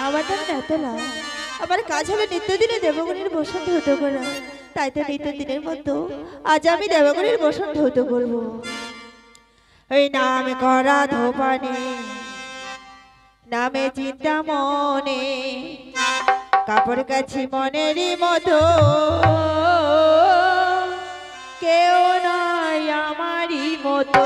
আমার নাম নেতলা। আমার কাজ হলো নিত্যদিনে দেবগণের বসন ধৌত করা। তাই তো নিত্যদিনের মতো আজ আমি দেবগণের বসন ধৌত করব। এই নাম করা ধোপানে, নামে চিন্তা মনে, কাপড় কাছি মনেরই মতো, কেউ নয় আমারই মতো।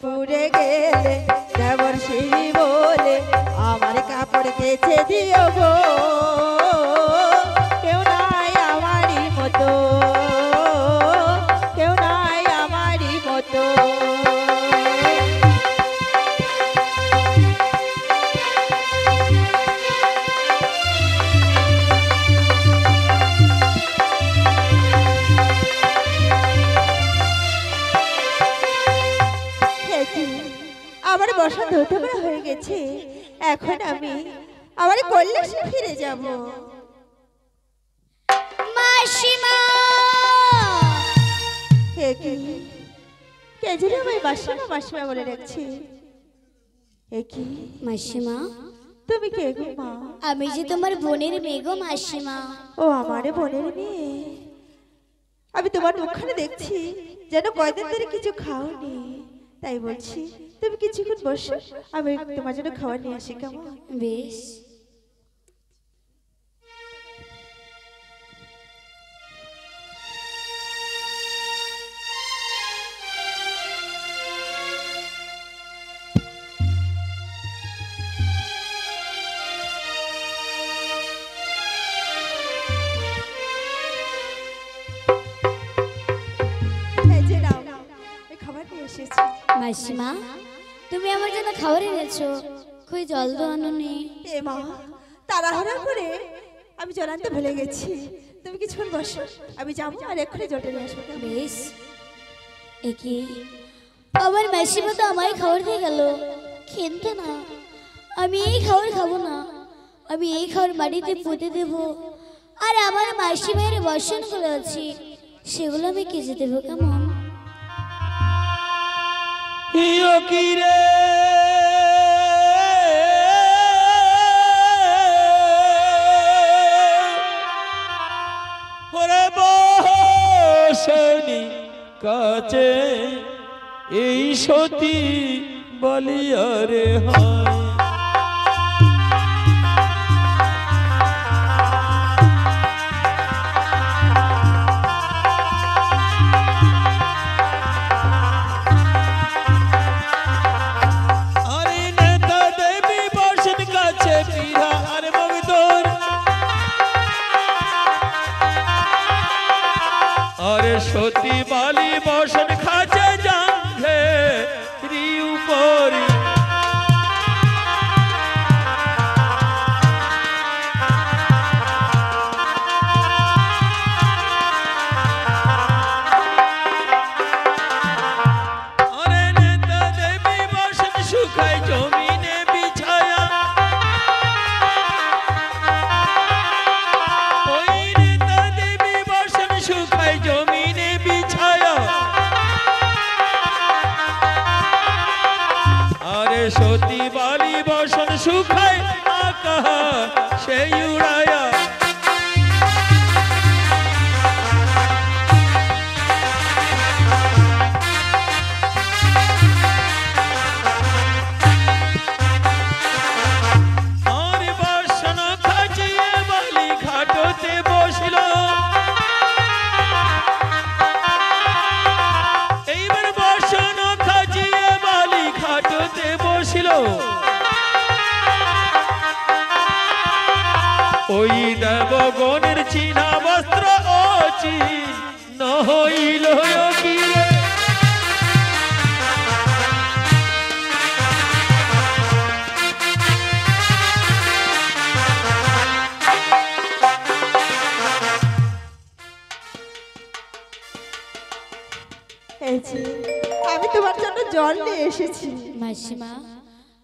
পুরে গেলে দেবর সিঁড়ি বলে আমার কাপড় কেচে দিও গো, কেউ নাই আমারই মতো, কেউ নাই আমারই মতো। আমার বসন্ত ধৌত করা হয়ে গেছে, এখন আমি আমার কৈলাসে ফিরে যাব। মাসিমা কে যেন আমি মাসিমা মাসিমা বলে রাখছি। কি মাসিমা, তুমি কে গো মা? আমি যে তোমার বোনের মেয়ে গো মাসিমা। ও আমার বোনের মেয়ে। আমি তোমার মুখখানে দেখছি যেন কয়দিন ধরে কিছু খাওনি, তাই বলছি তুমি কিছুক্ষণ বসো, আমি তোমার জন্য খাবার নিয়ে আসি, কেমন? বেশ। মাসিমা, তুমি আমার জন্য খাবার এনেছো, কই জল তো আনোনি? এ মা, তাড়াহুড়া করে আমি জল আনতে ভুলে গেছি। তুমি কিছুক্ষণ বসো, আমি যাবো আর এক্ষুনি জলটা নিয়ে আসবো। বেশ। একি আমার মাসিমা তো আমায় খাবার দিয়ে গেল, কিন্তু না, আমি এই খাবার খাবো না, আমি এই খাবার মাটিতে পুঁতে দেব। আর আমার মাসিমায়ের বসনগুলো আছে সেগুলো আমি কেচে দেবো, কেমন? কিরে ওরে বসনি কাছে এই সতী বলিয়ারে হয়। সতী বালি বসন খাচে জাঙ্ঘে উপরি গগনের চিনা বস্ত্র অচিহ্ন হইল কি রে। এই যে, আমি তোমার জন্য জল নিয়ে এসেছি। মাসিমা,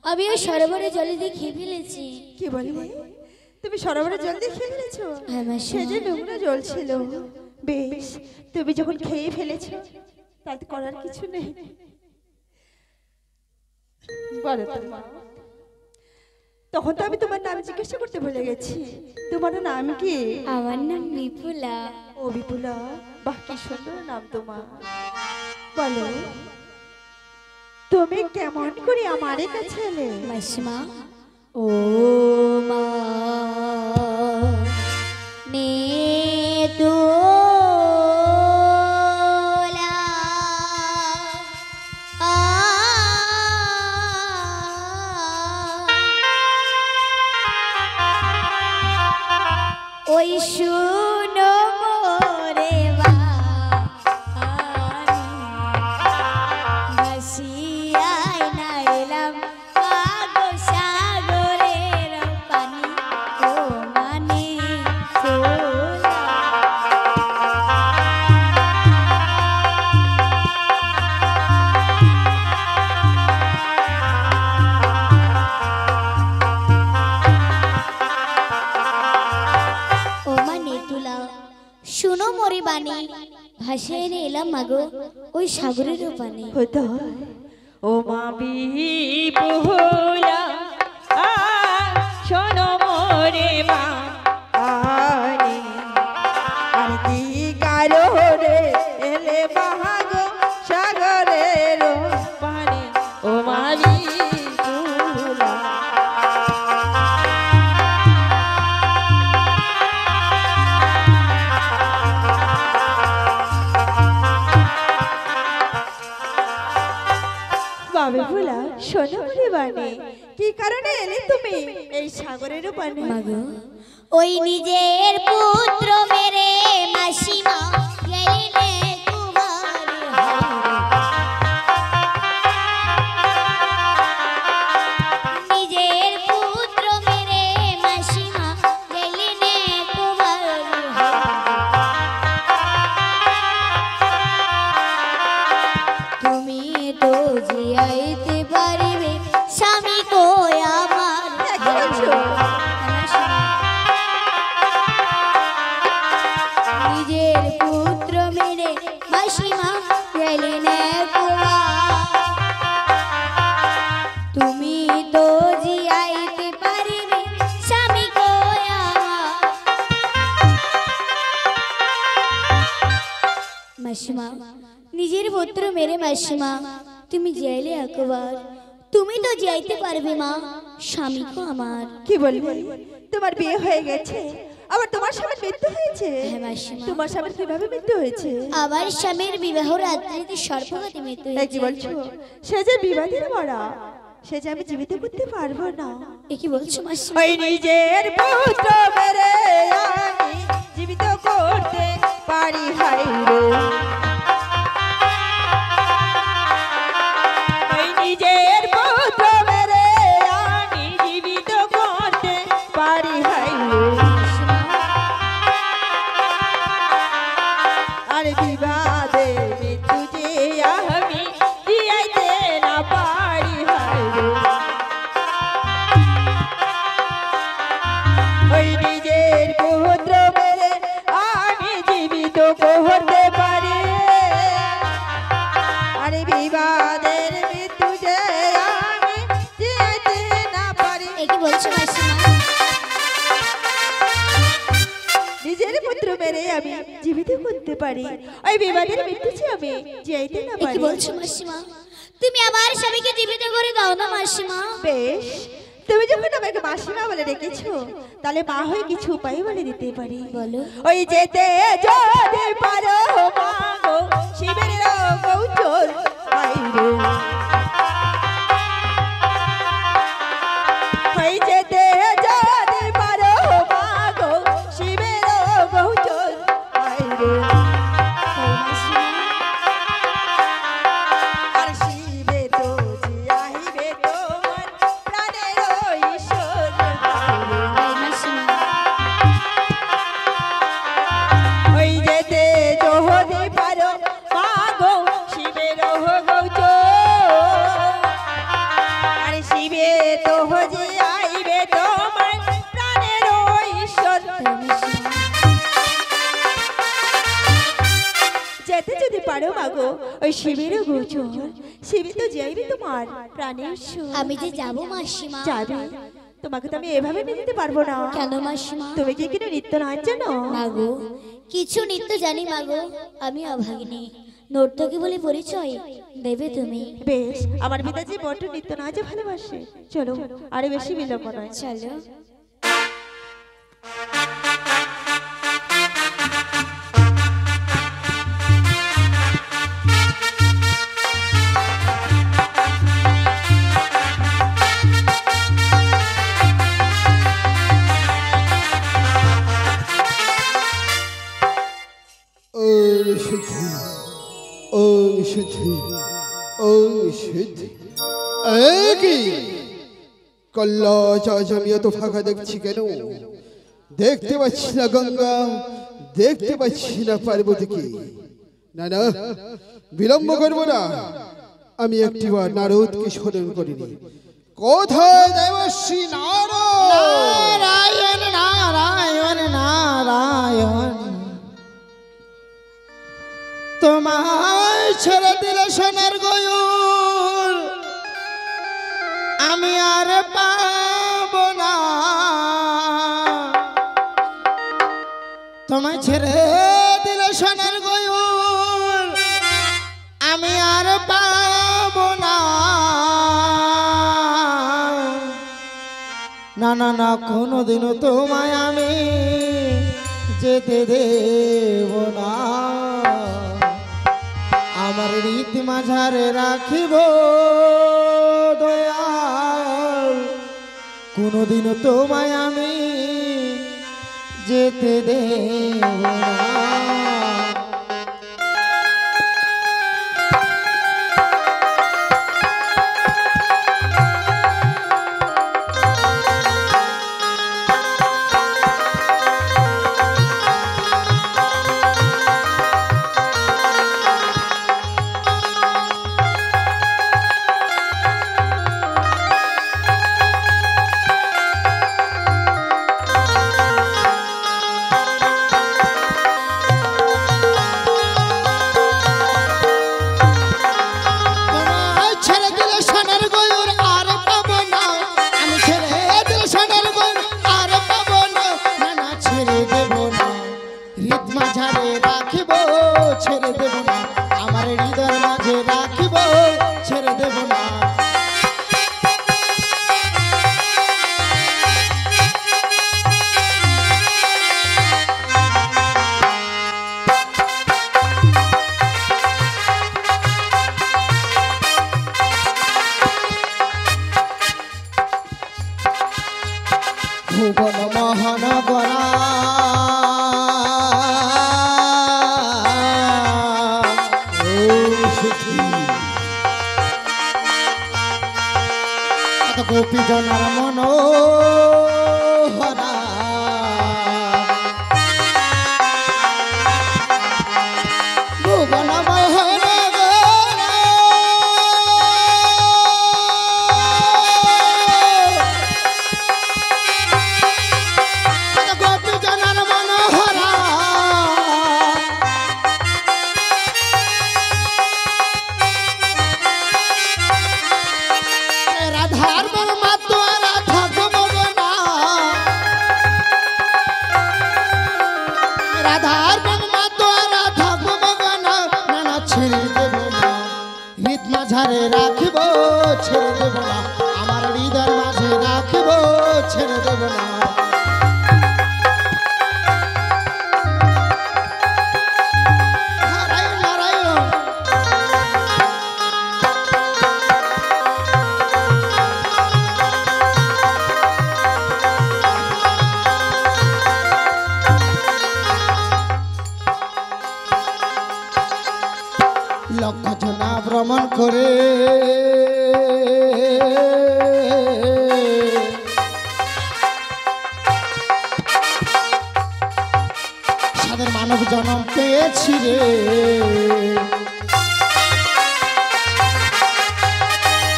আমি ওই সরোবরে জলে দিয়ে খেয়ে ফেলেছি। কি বললে? তুমি সরোবরে জল দিয়ে খেয়ে ফেলেছো? হ্যাঁ সে মাসিমা। যে নোংরা জল ছিল। বেশ, তুমি যখন খেয়ে ফেলেছো তাতে করার কিছু নেই। বলো তো, তখন তো আমি তোমার নাম জিজ্ঞাসা করতে ভুলে গেছি। তোমার নাম কি? আমার নাম বিপুলা। ও বিপুলা, বাহ কি সুন্দর নাম তোমার। বলো, তুমি কেমন করে আমার কাছে এলে? মাসিমা, ও মা নে দোলা ওই শুনো মোরে ভাসিয়াই নাইলাম আগো সাগরের পানি ও মানে তোলা। ও মানে তুলা, শুনো মোরে বাণী, ভাসিয়ে এনে এলাম মাগো ওই সাগরের পানি। হতো ও মা বিপুলা, শোনো মোরে মা আনি, আর কি কারণে এলে বাহাগো সাগরের পানি ও মা বিপুলা। বাবে ভোলা, শোনো মোরে বাণী, কি কারণে এলে তুমি এই সাগরের পানি? মাগো ওই নিজের পুত্র মেরে মাসিমা গেলিনে কুমারী হায়। নিজের পুত্র মেরে মাসিমা গেলিনে কুমারী হায়। তুমি তো জিয়াইতে পারিবে স্বামী কই আমার। কি বলছো? নিজের পুত্র মেরে মাসিমা গেলেন কুয়া, তুমি তো জিয়াইতে পারিবে স্বামী কই আমার। মাসিমা, নিজের পুত্র মেরে মাসিমা তুমি জিয়াইলে একবার, তুমি তো জিয়াইতে পারবে মা স্বামী কো আমার। কি বলবে? তোমার বিয়ে হয়ে গেছে, আবার তোমার স্বামীর মৃত্যু হয়েছে? হ্যাঁ মাসিমা। তোমার স্বামীর কিভাবে মৃত্যু হয়েছে? আমার স্বামীর বিবাহ রাত্রিতে সর্পঘাতে মৃত্যু এ কি হয়েছে। বলছো? সে যে বিবাদের মরা, সে যে আমি জীবিত করতে পারবো না। এ কি বলছো মাসিমা? ওই নিজের পুত্র মেরে আমি জীবিত করতে পারি হাই রে। ওই নিজের পুত্র মেরে আমি জীবিত করতে পারি হাই রে। আর বিবাদে মৃত্যু যে আমি দিয়াইতে না পারি হাই রে। ওই নিজের পুত্র মেরে আমি জীবিত করতে পারি, আরে বিবাদের মৃত্যু যে আমি দিয়াইতে না পারি। এ কি বলছো মাসিমা? নিজের পুত্র মেরে আমি জীবিত করতে পারি, ওই বিবাদের মৃত্যু যে আমি যাইতে না এ কি পারি। বলছো মাসিমা? তুমি আমার স্বামীকে জীবিত করে দাও না মাসিমা। বেশ, তুমি যখন আমাকে মাসিমা বলে রেখেছো, তাহলে মা হয়ে কিছু উপায় বলে দিতে পারি। বলো। ওই যেতে যদি পারো মা গো শিবের গৌচর বাইরে, ওই যেতে যদি পারো মা গো শিবের পারো মাগো, ওই শিবেরও গোচর, শিবে তো যাইবে তোমার প্রাণের সুর। আমি যে যাবো মাসিমা। যাবে, তোমাকে তো আমি এভাবে নিয়ে যেতে পারবো না। কেন মাসিমা? তুমি কি কিনা নৃত্য নাচ জানো? মাগো কিছু নৃত্য জানি মাগো, আমি অভাগিনী, নর্তকী বলে পরিচয় দেবে তুমি। বেশ, আমার পিতাজি বড় নৃত্য নাচে ভালোবাসে, চলো আরে বেশি বিলম্ব নয়। চলো। ওম সিদ্ধি, ওম সিদ্ধি, ওম সিদ্ধি। কি কল্লাচ, আজ আমি এত ফাঁকা দেখছি কেন? দেখতে পাচ্ছি না গঙ্গা, দেখতে পাচ্ছি না পার্বতীকে। না না, বিলম্ব করবো না। আমি একটিবার নারদকে স্মরণ করিনি। কোথায় দেবশ্রী নারদ? নারায়ণ নারায়ণ নারায়ণ, তোমায় ছেড়ে দিলে সোনার গয়ুর, আমি আর পাবো না। তোমায় ছেড়ে দিলে সোনার গয়ুর, আমি আর পাবো না। না না না, কোনোদিনও তোমায় আমি যেতে দেব না। আমার রীতি মাঝারে রাখিব দয়াল, কোনোদিনও তোমায় আমি যেতে দেব না। ভুবন মহানগরা গোপী জনার মনোহরা, ভুবন মহানগরা গোপী জনার মনোহরা, রাধার মন মাতুয়া রাধা গোমগনা, রাধার মন মাতুয়া রাধা গোমগনা, নানা ছেড়ে দেব না, হৃদ মাঝারে রাখিব ছেড়ে দেব না, আমার হৃদয়ের মাঝে রাখিব ছেড়ে দেব না। নারায়ণ নারায়ণ, লক্ষ জনা ভ্রমণ করে সাদের মানব জন্ম পেয়েছি রে,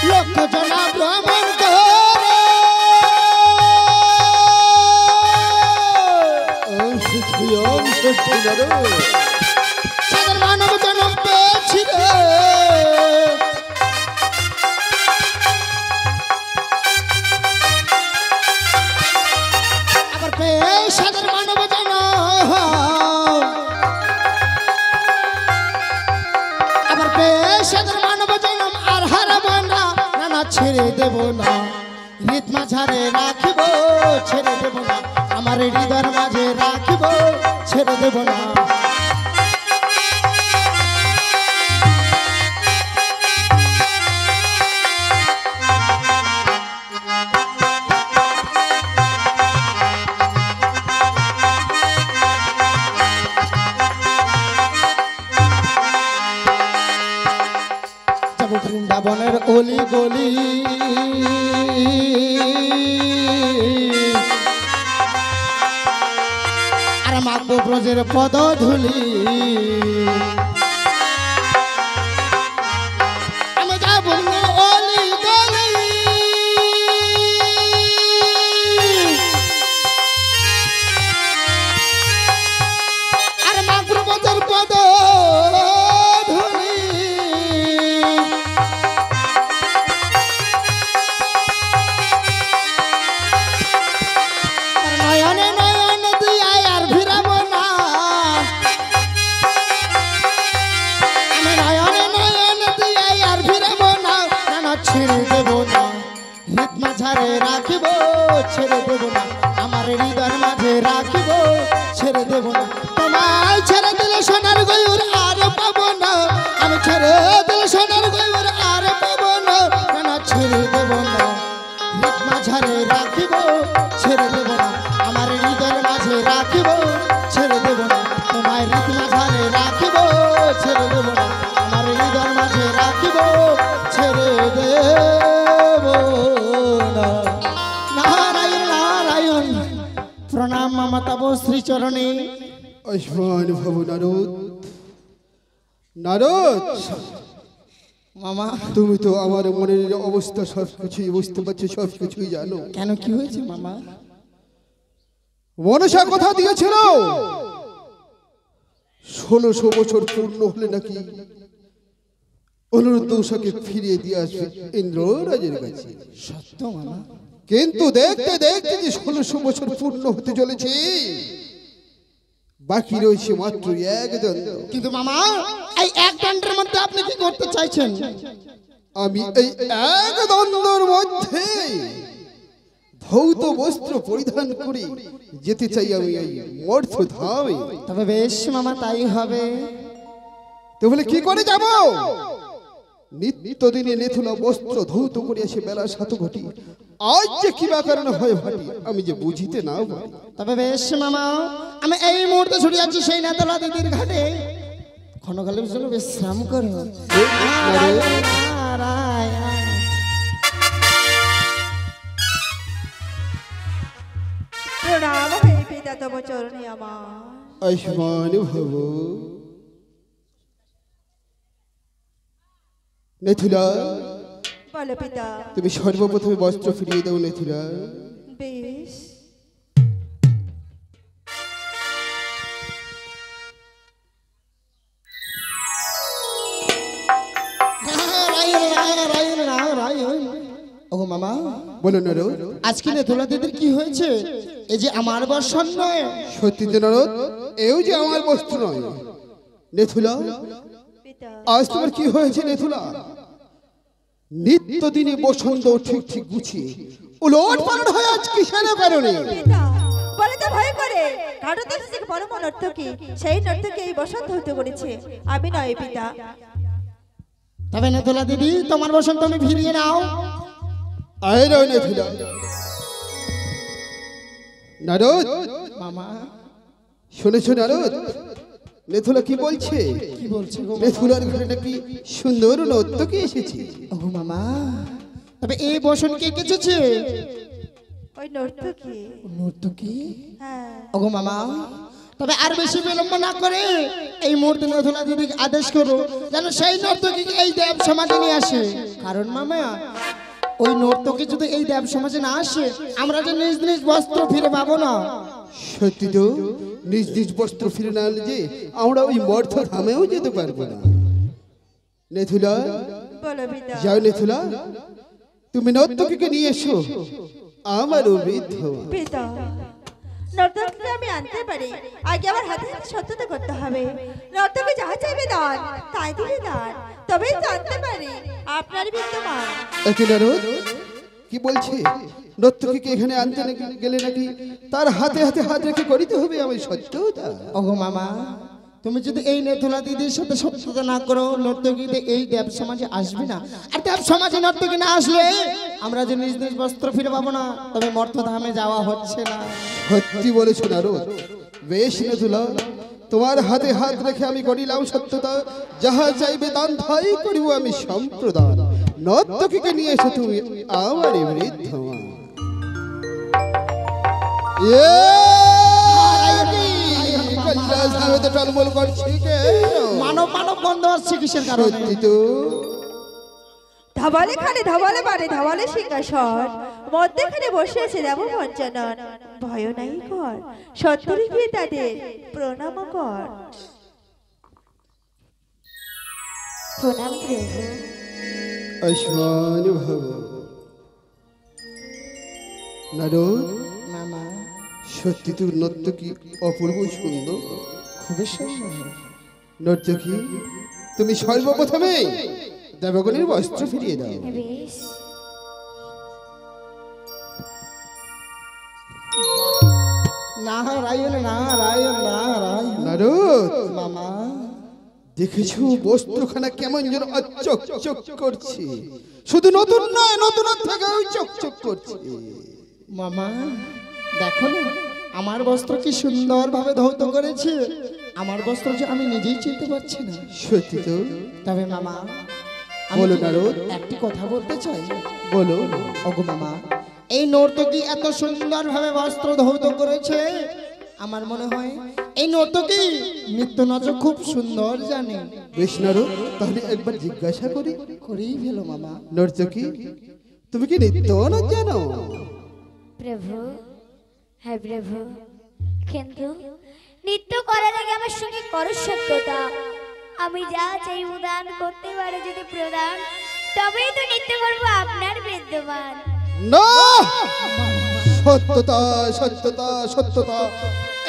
লক্ষ জনা ভ্রমণ করে ওম সিদ্ধি, ওম সিদ্ধি নারদ। সাদের মানব জনম পেয়েছি রে আবার পেয়ে সাদের মানব জনম আবার পেয়ে সাদের মানব জনম আর হারাবো না না না ছেড়ে দেব না হৃদ মাঝারে রাখিব ছেড়ে দেব না আমার হৃদয়ের মাঝে রাখিব ছেড়ে দেব না যাব বৃন্দাবনের অলি গলি আর মাগবো ব্রজের পদ ধুলি আমি যাব অলি গলি আর মাগবো ব্রজের পদ ধুলি নয়নে নয়ন দিয়া আর ফিরাবো না আমি নয়নে নয়ন দিয়া আর ফিরাবো না না ছেড়ে দেব না হৃদ মাঝারে রাখিব ছেড়ে দেব না আমার হৃদয়ের মাঝে রাখিব ছেড়ে দেব না তোমায় ছেড়ে দিলে সোনার গয়ুর আর পাবো না আমি ছেড়ে দিলে সোনার গয়ুর আর পাবো না না ছেড়ে দেব না হৃদ মাঝারে রাখিব ছেড়ে দেব না আমার হৃদয়ের মাঝে রাখিব ছেড়ে দেব না তোমায় হৃদ মাঝারে রাখিব ছেড়ে দেব না আমার হৃদয়ের মাঝে রাখিব ছেড়ে দেব না নারায়ণ নারায়ণ প্রণাম মমতাব শ্রীচরণে আয়ুষ্মান ভব নারদ। নারদ, মামা তুমি তো আমার মনের অবস্থা সব কিছুই বুঝতে পারছো, সব কিছুই জানো। কেন কি হয়েছে মামা? মনসা কথা দিয়েছিল 1600 বছর পূর্ণ হলে নাকি অনুরুদ্ধ উষাকে ফিরিয়ে দিয়ে আসবে ইন্দ্ররাজের কাছে। সত্য মামা? কিন্তু দেখতে দেখতে যে 1600 বছর পূর্ণ হতে চলেছে, বাকি রয়েছে মাত্র এক দণ্ড। কিন্তু মামা এই এক দণ্ডের মধ্যে আপনি কি করতে চাইছেন? আমি এই এক দ্বন্দ্বের মধ্যে ধৌত বস্ত্র পরিধান করে যেতে চাই আমি এই মর্থ ধামে। তবে বেশ মামা, তাই হবে। তো বলে কি করে যাব? নিত্যদিনে নেথুলা বস্ত্র ধৌত করে এসে বেলা 7 ঘটি, আজ যে কি বা কারণে হয় ভাটি আমি যে বুঝিতে না পারি। তবে বেশ মামা, আমি এই মুহূর্তে ছুটে যাচ্ছি সেই নেতলা দিদির ঘাটে। ক্ষণকালের জন্য বিশ্রাম করো। নারায়ণ, নারায়ণ। প্রণাম হে পিতা তব চরণে আমার। আয়ুষ্মান ভব। নেথুলা, বলো পিতা। তুমি সর্বপ্রথমে বস্ত্র ফিরিয়ে দাও নেথুলা। বেশ। নারায়ণ, নারায়ণ, নারায়ণ। ওগো মামা, বলো নারদ, আজকে নেতলা দিদির কি হয়েছে? এই যে আমার বর্ষণ নয়। সত্যি তো নারদ, এও যে আমার বস্ত্র নয়। নেথুলা, পিতা আজ তোমার কি হয়েছে নেথুলা? নিত্যদিনে বসন্ত ঠিক ঠিক গুছিয়ে উলট পালট হয়ে আজ কিসের কারণে? পিতা বলে তো ভয় করে, ঘাটতে এসেছে পরম নর্তকী, সেই নর্তকী এই বসন্ত হতে করেছে, আমি নয় পিতা। তবে নেতলা দিদি, তোমার বসন তুমি ফিরিয়ে নাও। আয় রে নেথুলা। নারদ, মামা শুনেছো নারদ? নেথুলা কি বলছে? কি বলছে গো? নেথুলার ঘরে নাকি সুন্দর নর্তকী এসেছে। ওগো মামা, তবে এই বসন কে কেচেছে? ওই নর্তকী। নর্তকী? হ্যাঁ। ওগো মামা, তবে আর বেশি বিলম্ব না করে এই মুহূর্তে নেথুলা দিদিকে আদেশ করো যেন সেই নর্তকীকে এই দেব সমাজে নিয়ে আসে। কারণ মামা ওই নর্তকী যদি এই দেব সমাজে না আসে আমরা যে নিজ নিজ বস্ত্র ফিরে পাবো না। সত্যি তো, নিজ নিজ বস্ত্র ফিরে না আনলে যে আমরা ওই মর্থ ধামেও যেতে পারবো না। নেথুলা, বলো পিতা। যাও নেথুলা, তুমি নর্তকীকে নিয়ে এসো আমার বৃদ্ধ মা। পিতা, নর্তকীকে আমি আনতে পারি, আগে আমার হাতে হাতে সত্যতা করতে হবে। নর্তকী যাহা চাইবে দান, তাই দিলে দান, তবেই জানতে পারি আপনার বিদ্যমান। একে নারদ কি বলছে? নর্তকীকে এখানে আনতে গেলে নাকি তার হাতে হাতে হাত রেখে করিতে হবে আমি সত্যতা। ওগো মামা, তুমি যদি এই নেথুলা দিদির সাথে সত্যতা না করো, নর্তকীতে এই দেব সমাজে আসবে না। আর দেব সমাজে নর্তকী না আসলে আমরা যে নিজ নিজ বস্ত্র ফিরে পাবো না, তবে মর্তধামে যাওয়া হচ্ছে না। সত্যি বলেছো নারদ। বেশ নেথুলা, তোমার হাতে হাত রেখে আমি করিলাম সত্যতা, যাহা চাইবে দান তাই করিব আমি সম্প্রদান। নর্তকীকে নিয়ে এসো তুমি আমার বৃদ্ধ মা। কৈলাস ধামে তো টলমল করছি কেন? মানব মানব বন্ধ হচ্ছে কিসের কারণে? সত্যি তো, ধাবালে খানে ধাবালে বারে ধাবালে সিংহাসন, মধ্যেখানে বসে আছে দেব পঞ্চানন। ভয় নাই কর, সত্তরে গিয়ে তাদের প্রণাম কর। প্রণাম প্রভু। আয়ুষ্মান ভব। নারদ, মামা, সত্যি তো নর্তকী অপূর্ব সুন্দর। খুবই সুন্দর। নর্তকী, তুমি সর্বপ্রথমে দেবগণের বস্ত্র ফিরিয়ে দাও। বেশ। নারায়ণ নারায়ণ নারায়ণ। নারদ, মামা, দেখেছো বস্ত্রখানা কেমন যেন চকচক করছে। শুধু নতুন নয়, নতুন থেকে চকচক করছে। মামা দেখো না, আমার বস্ত্র কি সুন্দর ভাবে ধৌত করেছে। আমার বস্ত্র যে আমি নিজেই চিনতে পারছি না। সত্যি তো, তবে মামা, আমি বলো কি নারদ। একটি কথা বলতে চাই। বলো। ওগো মামা, এই নর্তকী এত সুন্দর ভাবে বস্ত্র ধৌত করেছে, আমার মনে হয় এই নর্তকী নৃত্য নাচ খুব সুন্দর জানে। বেশ নারদ, তাহলে একবার জিজ্ঞাসা করি। করেই ফেলো মামা। নর্তকী, তুমি কি নৃত্য নাচ জানো? প্রভু, হ্যাঁ প্রভু, কিন্তু নৃত্য করার আগে আমার সঙ্গে করো সত্যতা। আমি যা চাই উদান করতে পারে যদি প্রদান, তবেই তো নৃত্য করবো আপনার বিদ্যমান। না, সত্যতা সত্যতা সত্যতা,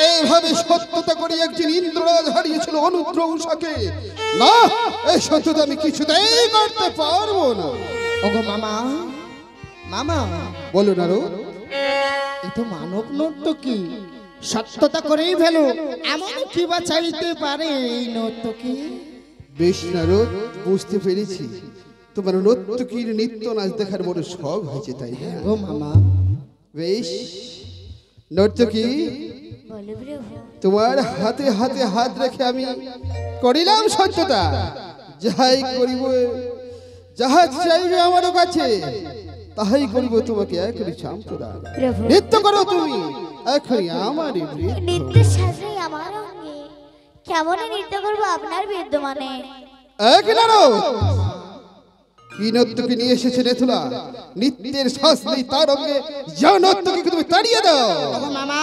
এইভাবে সত্যতা করে একজন ইন্দ্ররাজ হারিয়েছিল অনুদ্র উষাকে। না, এই সত্যতা আমি কিছুতেই করতে পারবো না। ওগো মামা, মামা বলো নারদ। এই তো মানব নর্তকী, সত্যতা করেই ফেলো। এমন কি বা চাইতে পারে এই নর্তকী? বেশ নারদ, বুঝতে পেরেছি তোমার নর্তকীর নৃত্য নাচ দেখার বড় শখ হয়েছে, তাই না? ও মামা, বেশ নর্তকী, বলো প্রভু। তোমার হাতে হাতে হাত রেখে আমি করিলাম সত্যতা, যাহাই করিব, যাহা চাইবে আমার কাছে তাহাই করিব তোমাকে এখনই সম্প্রদান। প্রভু, নৃত্য করো তুমি এখনই আমার নৃত্য সাজাই আমার অঙ্গে, কেমন নৃত্য করবো আপনার বিদ্যমানে। এক নারদ, কি নর্তকী নিয়ে এসেছে নেথুলা? নৃত্যের শ্বাস নেই তার অঙ্গে, যা নর্তকীকে তুমি তাড়িয়ে দাও। ওগো মামা,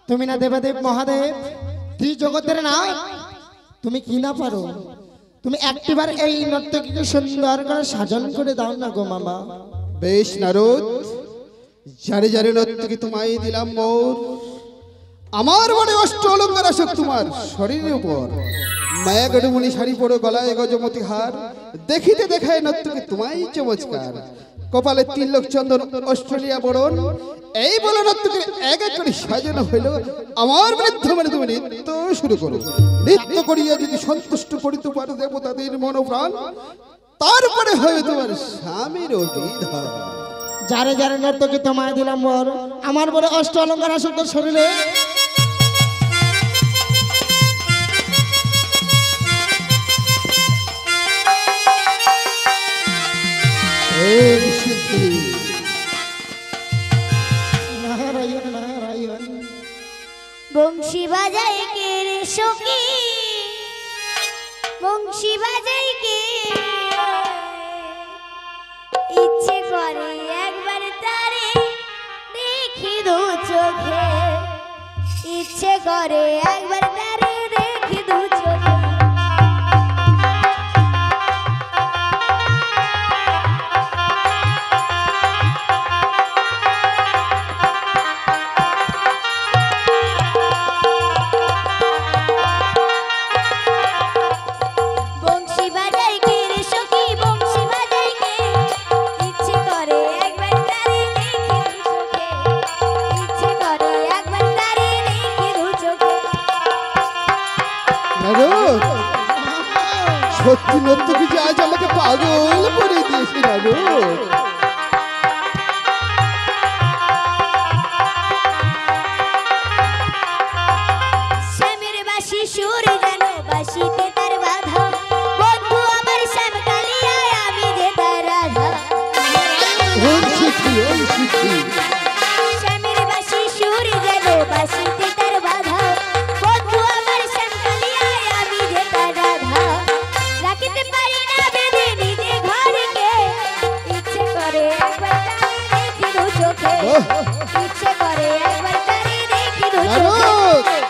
তুমি না দেবদেব মহাদেব, জগতের না, তুমি কি না পারো? তুমি একটিবার এই নর্তকীকে সুন্দর করে সাজন করে দাও না গো মামা। বেশ নারদ, যারে যারে নর্তকী তোমায় দিলাম মোর, আমার মনে অষ্ট অলঙ্কার আসুক তোমার শরীরের উপর। মায়া গডুমণি শাড়ি পরো, গলায় গজমতি হার, দেখিতে দেখায় নর্তকী তোমায় চমৎকার। কপালে 3 লোক চন্দন, অস্ট্রেলিয়া বরণ, এই বলে নর্তকীর এক এক করে সাজানো হইল। আমার বৃদ্ধ মানে তুমি নৃত্য শুরু করো। নৃত্য করিয়া যদি সন্তুষ্ট করিতে পারো দেবতাদের মনোপ্রাণ, তারপরে হবে তোমার স্বামীর বিধান। যারে যারে নর্তকী তোমায় দিলাম বর, আমার বলে অষ্ট অলঙ্কার আসুক তোর শরীরে। ওম সিদ্ধি। নারায়ণ নারায়ণ। বংশী বাজাই কে রে সখী, বংশী বাজাই কে, ইচ্ছে ইচ্ছে করে একবার তারে দেখি দু চোখে বংশী বাজাই কে রে সখী বংশী বাজাই কে ইচ্ছে করে একবার তারে দেখি দু চোখে ইচ্ছে করে একবার তারে দেখি দু চোখে নারদ, সত্যি নর্তকী যে আজ আমাকে পাগল করে দিয়েছে নারদ। শ্যামের বাঁশি সুর যেন বাঁশিতে তার বাধা বন্ধু আমার শ্যাম কালিয়ায় আমি যে তার রাধা ওম সিদ্ধি, ওম সিদ্ধি। শ্যামের বাঁশি সুর যেন বাঁশিতে তার বাধা বন্ধু আমার শ্যাম কালিয়ায় আমি যে তার রাধা রাখিতে পারি না বেঁধে নিজে ঘরকে ইচ্ছে করে একবার তারে দেখি দু চোখে ইচ্ছে করে একবার তারে দেখি দু চোখে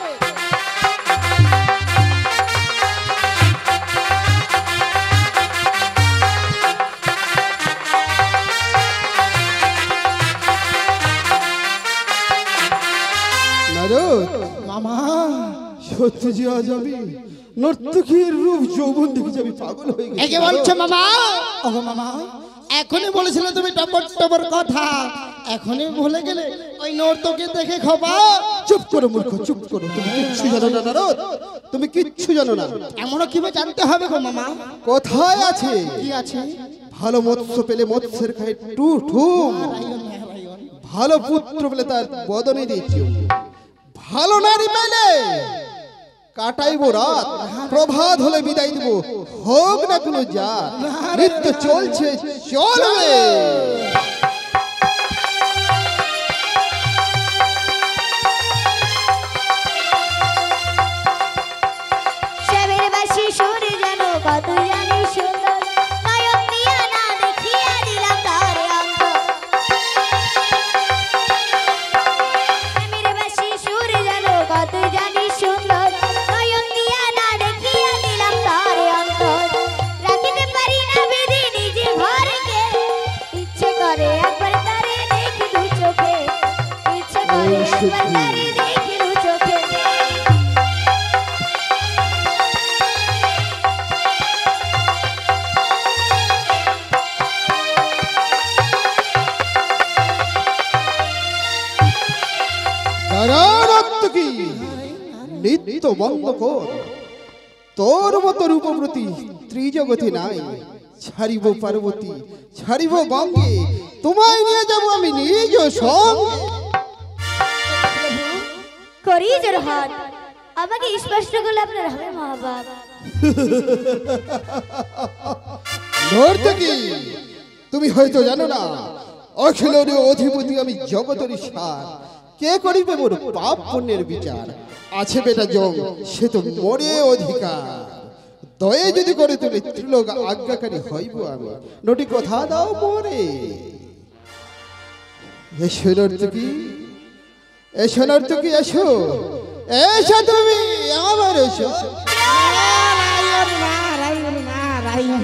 নারদ, নারদ, মামা সত্যি যে আজ আমি নর্তকীর রূপ যৌবন দেখে যাবি পাগল হয়ে গেছি। একে বলছো মামা ওগো মামা এখনই বলেছিলে তুমি টপর টপর কথা এখনই ভুলে গেলে ওই নর্তকে দেখে খোপা চুপ করো মূর্খ, চুপ করো। তুমি কিচ্ছু জানো না নারদ, তুমি কিচ্ছু জানো না। এমনও কিভাবে জানতে হবে গো মামা কোথায় আছে কি আছে ভালো মৎস্য পেলে মৎস্যের খায় টু ঠুম, ভালো পুত্র পেলে তার বদনে দিয়েছি, ভালো নারী পেলে কাটাইবো রাত, প্রভাত হলে বিদায় দিব, হোক না কোনো জাত, নৃত্য চলছে চলবে। শ্যামের বাঁশি সুর যেন কত জানি সুন্দর নয়ন দিয়া না দেখিয়া দিলাম তারে অঙ্গ শ্যামের বাঁশি সুর যেন কত জানি সুন্দর নয়ন দিয়া না দেখিয়া দিলাম তারে অন্তর রাখিতে পারি না বেঁধে নিজে ঘরকে ইচ্ছে করে একবার তারে দেখি দু চোখে ইচ্ছে করে একবার তারে দেখি দু চোখে কি নিত্য বন্ধ কর, তোর মতো রূপবতী ত্রিজগতে নাই। ছাড়িব পার্বতী, ছাড়িব গঙ্গে, তোমায় নিয়ে যাব আমি নিজ সঙ্গে। করি জোর হাত আমাকে স্পষ্ট করলে আপনার হবে মা বাপ নর্তকী, তুমি হয়তো জানো না অখিলের অধিপতি আমি জগতের সার। কে করিবে মোর পাপ পুণ্যের বিচার? আছে বেটা জম, সে তো মোরে অধিকার। দয়ে যদি করে তুলে ত্রিলোক আজ্ঞাকারী হইব আমি। নটি কথা দাও মোরে। এসো নর্তকী, এসো নর্তকী, এসো এসো তুমি আমার এসো। নারায়ণ নারায়ণ নারায়ণ